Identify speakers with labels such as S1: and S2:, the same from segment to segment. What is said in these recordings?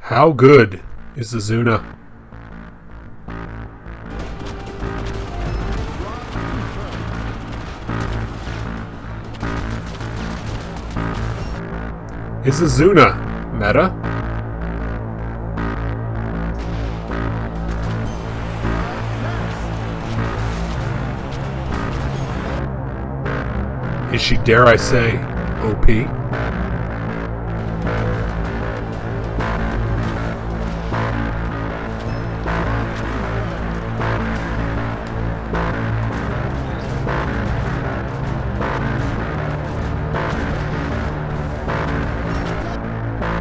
S1: How good is Izuna? Is Izuna meta? Is she, dare I say, OP?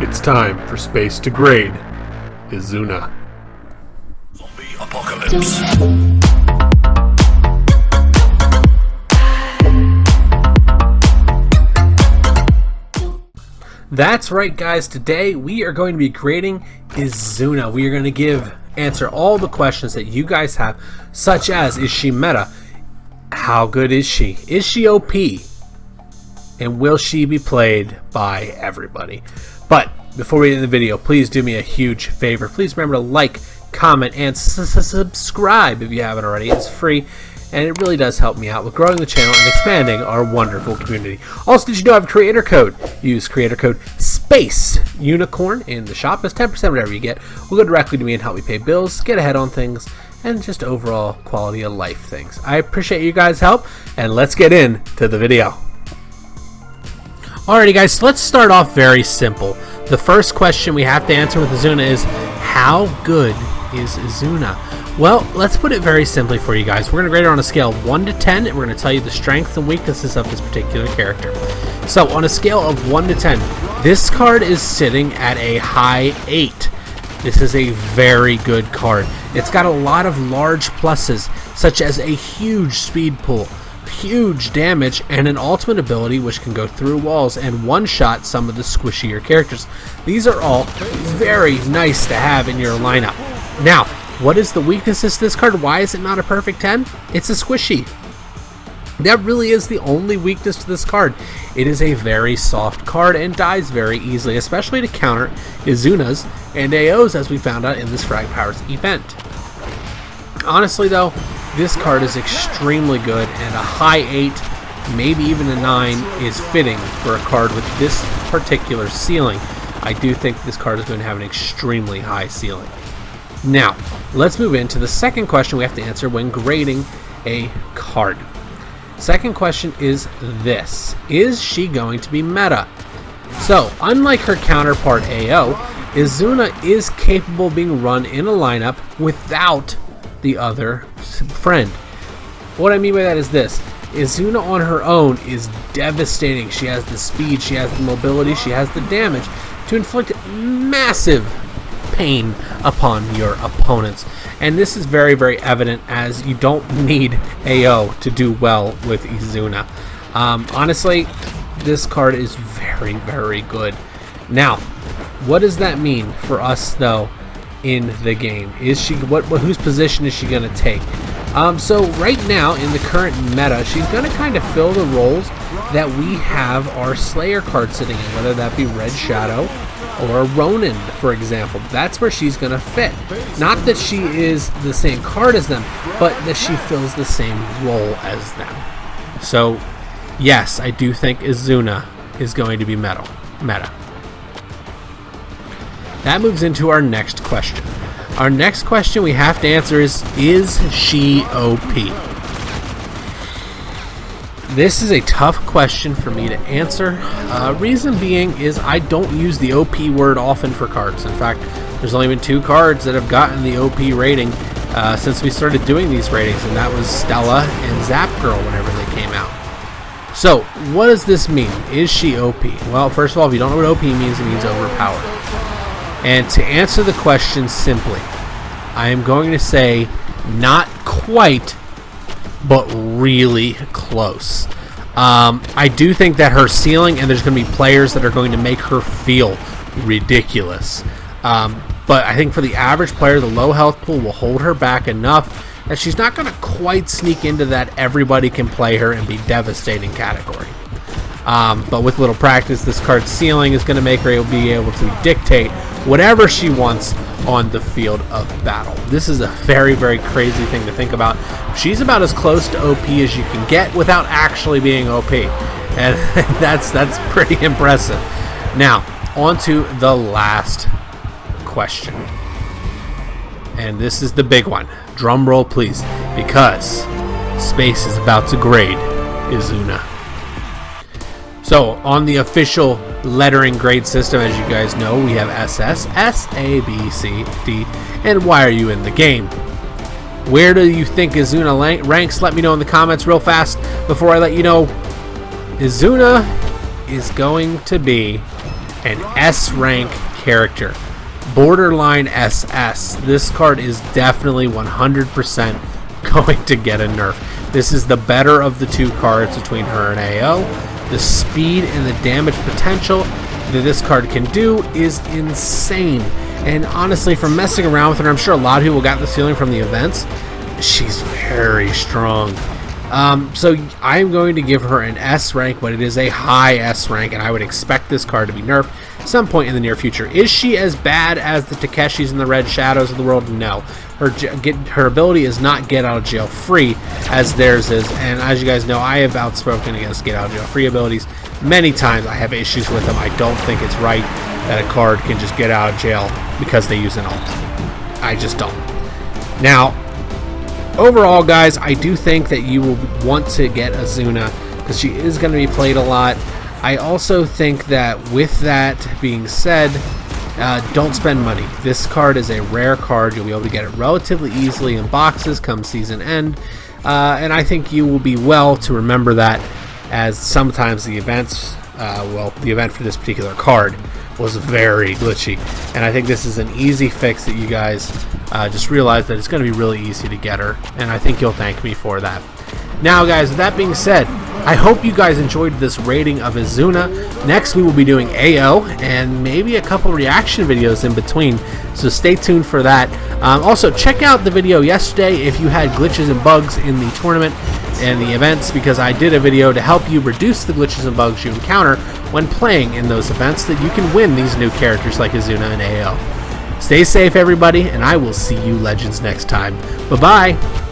S1: It's time for space to grade Izuna.
S2: Zombie apocalypse.
S3: That's right, guys. Today we are going to be grading Izuna. We are going to answer all the questions that you guys have, such as, is she meta? How good is she? Is she OP? And will she be played by everybody? But before we end the video, please do me a huge favor. Please remember to like, comment, and subscribe if you haven't already. It's free, and it really does help me out with growing the channel and expanding our wonderful community. Also, did you know I have a creator code? Use creator code SPACE UNICORN in the shop. It's 10% whatever you get will go directly to me and help me pay bills, get ahead on things, and just overall quality of life things. I appreciate you guys' help, and let's get into the video. Alrighty, guys, so let's start off very simple. The first question we have to answer with Izuna is, how good is Izuna? Well, let's put it very simply for you guys. We're going to grade her on a scale of 1 to 10, and we're going to tell you the strengths and weaknesses of this particular character. So, on a scale of 1 to 10, this card is sitting at a high 8. This is a very good card. It's got a lot of large pluses, such as a huge speed pool, huge damage, and an ultimate ability which can go through walls and one-shot some of the squishier characters. These are all very nice to have in your lineup. Now, what is the weaknesses to this card? Why is it not a perfect 10? It's a squishy. That really is the only weakness to this card. It is a very soft card and dies very easily, especially to counter Izuna's and AO's, as we found out in this Frag Powers event. Honestly though, this card is extremely good, and a high 8, maybe even a 9, is fitting for a card with this particular ceiling. I do think this card is going to have an extremely high ceiling. Now, let's move into the second question we have to answer when grading a card. Second question is this: is she going to be meta? So, unlike her counterpart AO, Izuna is capable of being run in a lineup without the other friend. What I mean by that is this: Izuna on her own is devastating. She has the speed, she has the mobility, she has the damage to inflict massive pain upon your opponents. And this is very, very evident, as you don't need AO to do well with Izuna. Honestly, this card is very, very good. Now, what does that mean for us though in the game? Is she whose position is she going to take? So right now in the current meta, she's going to kind of fill the roles that we have our Slayer card sitting in, whether that be Red Shadow or Ronin, for example. That's where she's going to fit. Not that she is the same card as them, but that she fills the same role as them. So yes, I do think Izuna is going to be meta. That moves into our next question. Our next question we have to answer is she OP? This is a tough question for me to answer. Reason being is I don't use the OP word often for cards. In fact, there's only been 2 cards that have gotten the OP rating since we started doing these ratings, and that was Stella and Zap Girl whenever they came out. So, what does this mean? Is she OP? Well, first of all, if you don't know what OP means, it means overpowered. And to answer the question simply, I am going to say not quite, but really close. I do think that her ceiling, and there's going to be players that are going to make her feel ridiculous. But I think for the average player, the low health pool will hold her back enough that she's not going to quite sneak into that everybody can play her and be devastating category. But with little practice, this card's ceiling is going to make her be able to dictate whatever she wants on the field of battle. This is a very, very crazy thing to think about. She's about as close to OP as you can get without actually being OP, and that's pretty impressive. Now, on to the last question, and this is the big one. Drum roll, please, because Space is about to grade Izuna. So, on the official lettering grade system, as you guys know, we have SS, S, A, B, C, D, and why are you in the game? Where do you think Izuna ranks? Let me know in the comments real fast before I let you know. Izuna is going to be an S rank character. Borderline SS. This card is definitely 100% going to get a nerf. This is the better of the two cards between her and AO. The speed and the damage potential that this card can do is insane. And honestly, from messing around with her, I'm sure a lot of people got this feeling from the events. She's very strong. So I'm going to give her an S rank, but it is a high S rank, and I would expect this card to be nerfed some point in the near future. Is she as bad as the Takeshis and the Red Shadows of the world? No. Her ability is not get out of jail free as theirs is, and as you guys know, I have outspoken against get out of jail free abilities many times. I have issues with them. I don't think it's right that a card can just get out of jail because they use an ult. I just don't. Now, overall, guys, I do think that you will want to get Izuna because she is going to be played a lot. I also think that with that being said, don't spend money. This card is a rare card. You'll be able to get it relatively easily in boxes come season end, and I think you will be well to remember that, as sometimes the events, the event for this particular card was very glitchy, and I think this is an easy fix that you guys just realize that it's going to be really easy to get her, and I think you'll thank me for that. Now, guys, with that being said, I hope you guys enjoyed this rating of Izuna. Next, we will be doing AO and maybe a couple reaction videos in between, so stay tuned for that. Also, check out the video yesterday if you had glitches and bugs in the tournament and the events, because I did a video to help you reduce the glitches and bugs you encounter when playing in those events, so that you can win these new characters like Izuna and AO. Stay safe, everybody, and I will see you legends next time. Bye-bye.